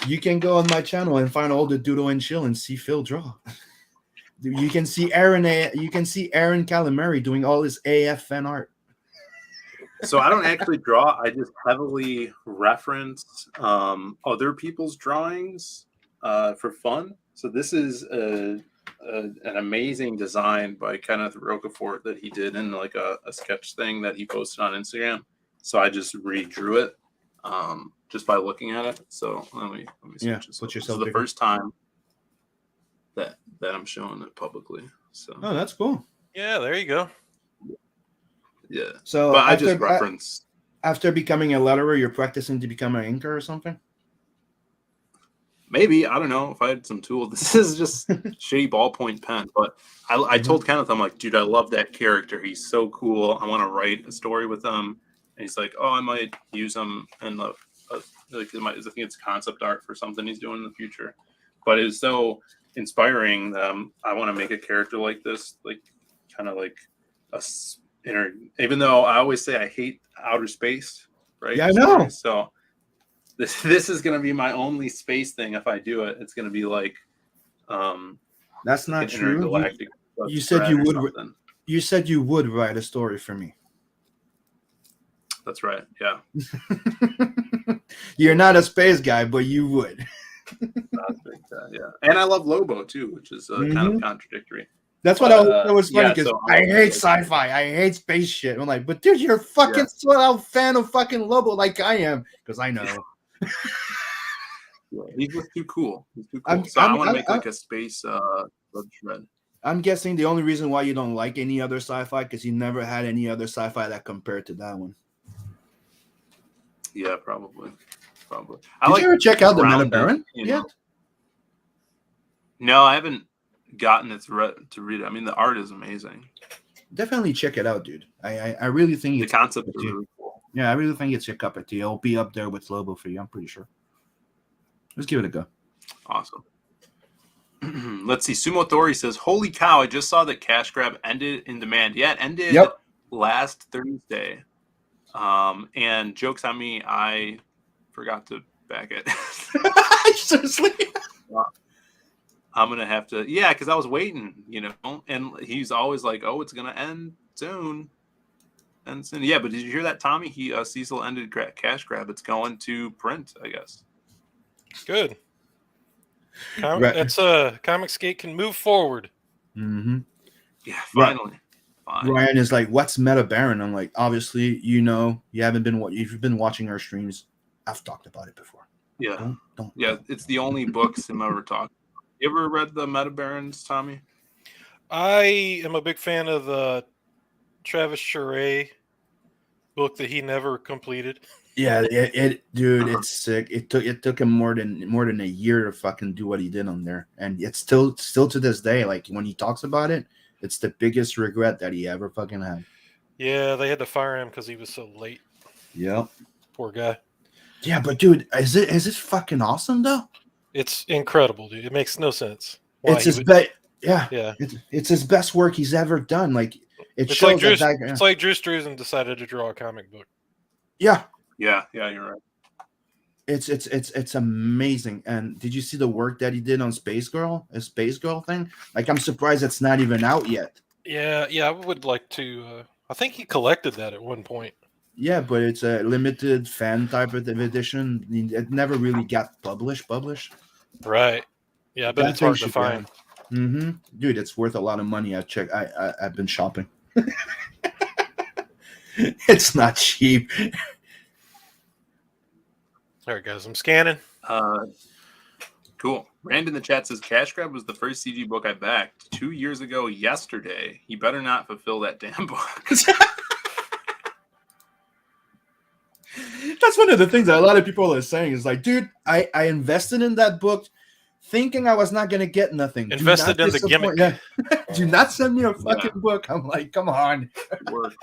You can go on my channel and find all the Doodle and Chill and see Phil draw. You can see Aaron Calamari doing all his AF fan art. So I don't actually draw. I just heavily reference other people's drawings for fun. So this is an amazing design by Kenneth Rocafort that he did in like a sketch thing that he posted on Instagram. So I just redrew it just by looking at it. So let me switch this. This is the first time that I'm showing it publicly. So that's cool. Yeah, there you go. Yeah. So but I just reference after becoming a letterer, you're practicing to become an inker or something? Maybe. I don't know if I had some tools. This is just shitty ballpoint pen. But I told Kenneth, I'm like, dude, I love that character. He's so cool. I want to write a story with him. And he's like, oh, I might use him in I think it's concept art for something he's doing in the future. But it's so inspiring that I want to make a character like this, like kind of like even though I always say I hate outer space, right? Yeah, I know. So this is going to be my only space thing. If I do it, it's going to be like that's not true. You said you would. You said you would write a story for me. That's right. Yeah. You're not a space guy, but you would. Yeah, and I love Lobo too, which is kind of contradictory. That's what I was funny because I hate sci-fi. I hate space shit. I'm like, but dude, you're a fucking fan of fucking Lobo like I am, because I know. He's just too cool. He's too cool. I want to make like a space shred. I'm guessing the only reason why you don't like any other sci-fi because you never had any other sci-fi that compared to that one. Yeah, probably. Did you ever check out the Meta grounded, Baron you yet? know. No, I haven't gotten it to read it. I mean, the art is amazing. Definitely check it out, dude. I really think The it's concept is really cool. Yeah, I really think it's your cup of tea. It'll be up there with Lobo for you, I'm pretty sure. Let's give it a go. Awesome. Let's see. Sumo Thori says, "Holy cow! I just saw that Cash Grab ended in demand. Yeah, it ended last Thursday. And jokes on me, I forgot to back it. Seriously? I'm gonna have to, because I was waiting, and he's always like, "Oh, it's gonna end soon." And soon. Yeah, but did you hear that, Tommy? Cecil ended Cash Grab. It's going to print, I guess. Good. Right. It's Comicsgate can move forward. Mm-hmm. Yeah, finally. Ryan is like, "What's Meta Baron?" I'm like, "Obviously, you've been watching our streams. I've talked about it before." Yeah, don't. It's the only book Sim ever talked. You ever read the Meta Barons, Tommy? I am a big fan of the Travis Charest book that he never completed. Yeah, dude, it's sick. It took him more than a year to fucking do what he did on there, and it's still to this day. Like when he talks about it, it's the biggest regret that he ever fucking had. Yeah, they had to fire him because he was so late. Yep. Poor guy. Yeah, but dude, is it fucking awesome though? It's incredible, dude. It makes no sense. It's his best. Yeah. Yeah. It's his best work he's ever done. Like it's shows like Drew Struzan decided to draw a comic book. Yeah. Yeah, you're right. It's amazing. And did you see the work that he did on Space Girl? A Space Girl thing? Like I'm surprised it's not even out yet. Yeah, I would like to. I think he collected that at one point. Yeah, but it's a limited fan type of edition. It never really got published. Right. Yeah, I bet it's hard to find. Mm-hmm. Dude, it's worth a lot of money. I've been shopping. It's not cheap. All right, guys, I'm scanning. Cool. Rand in the chat says, "Cash Grab was the first CG book I backed 2 years ago yesterday. He better not fulfill that damn book." That's one of the things that a lot of people are saying is like, dude, I invested in that book thinking I was not going to get nothing. Invested in the gimmick. Yeah. Do not send me a fucking book. I'm like, come on. What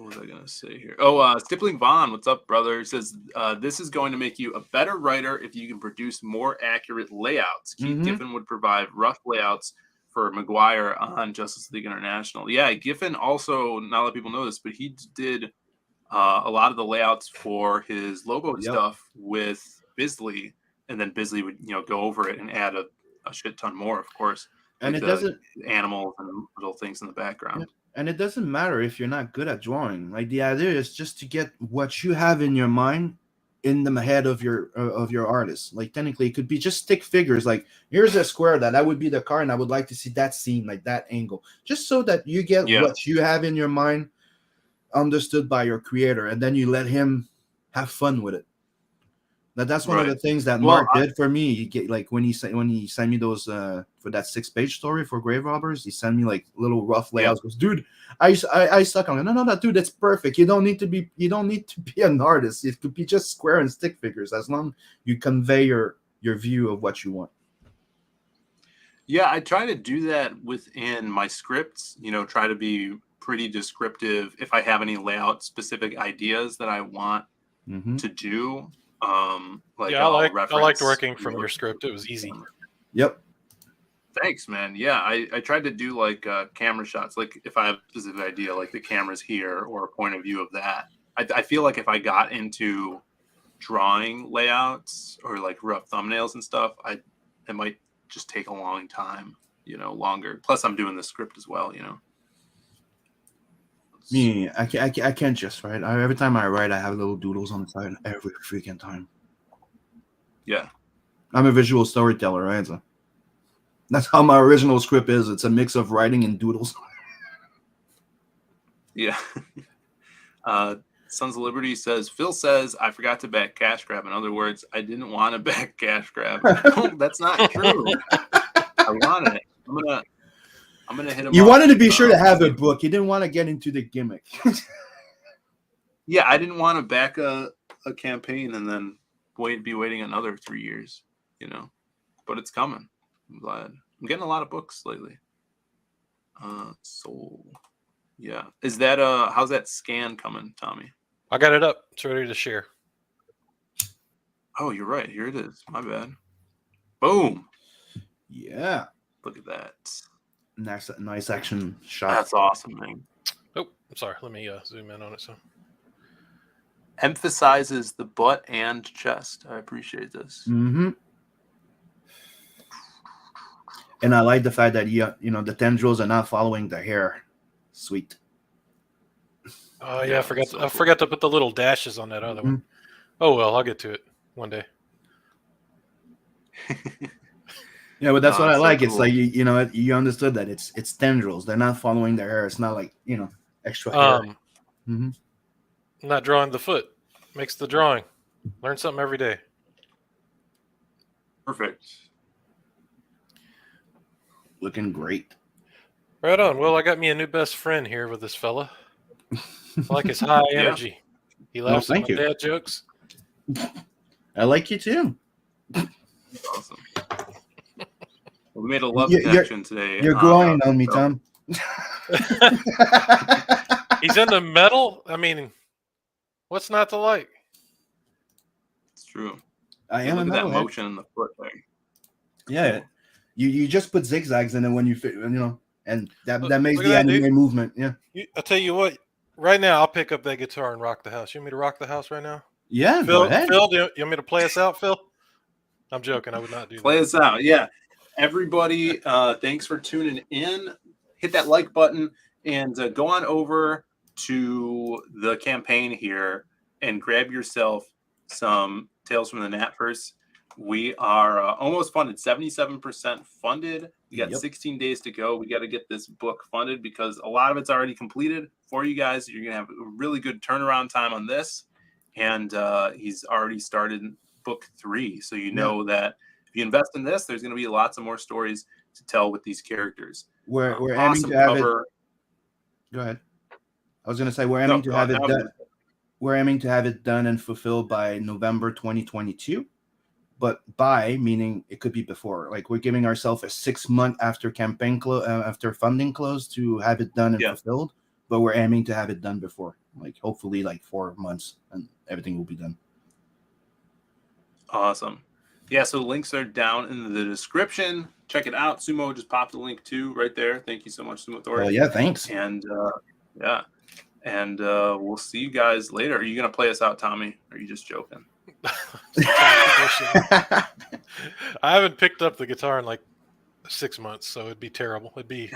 was I going to say here? Oh, Stippling Vaughn, what's up, brother? He says, "This is going to make you a better writer if you can produce more accurate layouts. Keith Giffen would provide rough layouts for McGuire on Justice League International." Yeah, Giffen also, not a lot of people know this, but he did a lot of the layouts for his Lobo stuff with Bisley, and then Bisley would go over it and add a shit ton more, of course. And like it doesn't animals and little things in the background. Yeah. And it doesn't matter if you're not good at drawing. Like the idea is just to get what you have in your mind in the head of your artist. Like technically, it could be just stick figures. Like here's a square that would be the car, and I would like to see that scene, like that angle, just so that you get what you have in your mind understood by your creator, and then you let him have fun with it. That's one of the things that Mark did for me. You get like when he sent me those for that 6-page story for Grave Robbers, he sent me like little rough layouts. Goes, dude, I suck on it. No, dude, it's perfect. You don't need to be an artist. It could be just square and stick figures as long you convey your view of what you want. Yeah, I try to do that within my scripts. Try to be pretty descriptive if I have any layout specific ideas that I want to do. I liked working from your script. It was easy. Yep. Thanks, man. Yeah, I tried to do like camera shots. Like if I have a specific idea, like the camera's here or a point of view of that. I feel like if I got into drawing layouts or like rough thumbnails and stuff, it might just take a long time, longer. Plus, I'm doing the script as well, Me, I can't just write. Every time I write, I have little doodles on the side every freaking time. Yeah. I'm a visual storyteller, right? So that's how my original script is. It's a mix of writing and doodles. Yeah. Sons of Liberty says, "Phil says, I forgot to back Cash Grab. In other words, I didn't want to back Cash Grab." That's not true. I'm gonna hit him. You up. wanted to be sure to have a book. You didn't want to get into the gimmick. Yeah, I didn't want to back a campaign and then be waiting another 3 years, you know. But it's coming. I'm glad. I'm getting a lot of books lately. Soul. Yeah. Is that how's that scan coming, Tommy? I got it up. It's ready to share. Oh, you're right. Here it is. My bad. Boom. Yeah. Look at that. Nice action shot. That's awesome, man. Oh, I'm sorry. Let me zoom in on it. So Emphasizes the butt and chest. I appreciate this. Mm-hmm. And I like the fact that you know the tendrils are not following the hair. Sweet. oh yeah, I forgot to put the little dashes on that other one. Oh well, I'll get to it one day. Yeah, but that's what I so like. cool. It's like you understood that it's tendrils. They're not following their hair. It's not like extra hair. I'm not drawing the foot. Makes the drawing. Learn something every day. Perfect. Looking great. Right on. Well, I got me a new best friend here with this fella. I like his high energy. He laughs at my dad jokes. I like you too. That's awesome. Well, we made a love connection today. You're growing on me, Tom. He's into metal. I mean, what's not to like? It's true. I am look a at that metalhead. motion in the foot there. Yeah, you just put zigzags in it when you fit, and that makes Look the at that, anime dude. movement. Yeah. I'll tell you what. Right now, I'll pick up that guitar and rock the house. You want me to rock the house right now? Yeah, Phil, go ahead. Phil, do you want me to play us out, Phil? I'm joking. I would not do that. Play us out. Yeah. Everybody, thanks for tuning in. Hit that like button and go on over to the campaign here and grab yourself some Tales from the Natverse. We are almost funded, 77% funded. We got 16 days to go. We got to get this book funded because a lot of it's already completed for you guys. You're going to have a really good turnaround time on this. And he's already started book 3. So you know that if you invest in this, there's going to be lots of more stories to tell with these characters. We're awesome aiming to have cover. Go ahead. I was going to say we're aiming to have it done. We're aiming to have it done and fulfilled by November 2022. But by meaning it could be before. Like we're giving ourselves a 6 month after campaign after funding close to have it done and fulfilled. But we're aiming to have it done before, like hopefully like 4 months, and everything will be done. Awesome. Yeah, so links are down in the description. Check it out. Sumo just popped the link too right there. Thank you so much, Sumo Thor. Yeah, thanks. And we'll see you guys later. Are you gonna play us out, Tommy? Or are you just joking? I haven't picked up the guitar in like 6 months, so it'd be terrible. It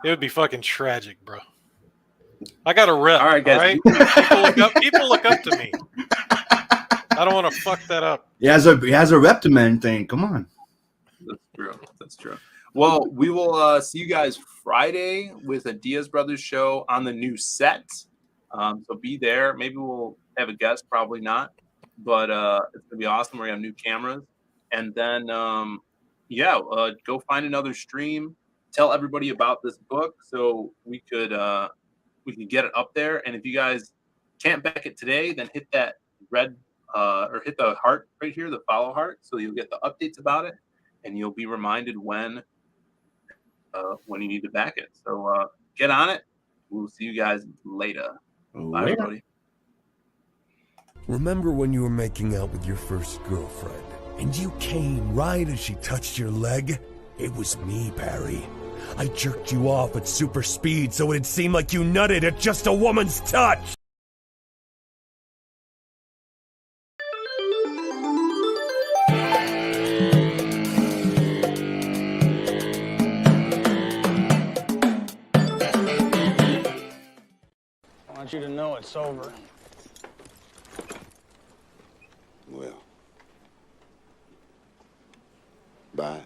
would be fucking tragic, bro. I got a rep. All right, guys. All right? People look up to me. I don't want to fuck that up. He has a rep to maintain. Come on. That's true. That's true. Well, we will see you guys Friday with a Diaz Brothers show on the new set. So be there. Maybe we'll have a guest. Probably not. But it's gonna be awesome. We're gonna have new cameras, and then go find another stream. Tell everybody about this book so we can get it up there. And if you guys can't back it today, then hit that red or hit the heart right here, the follow heart, so you'll get the updates about it, and you'll be reminded when you need to back it. So get on it. We'll see you guys later. Bye, everybody. Remember when you were making out with your first girlfriend, and you came right as she touched your leg? It was me, Barry. I jerked you off at super speed so it'd seem like you nutted at just a woman's touch! I want you to know it's over. Well, bye.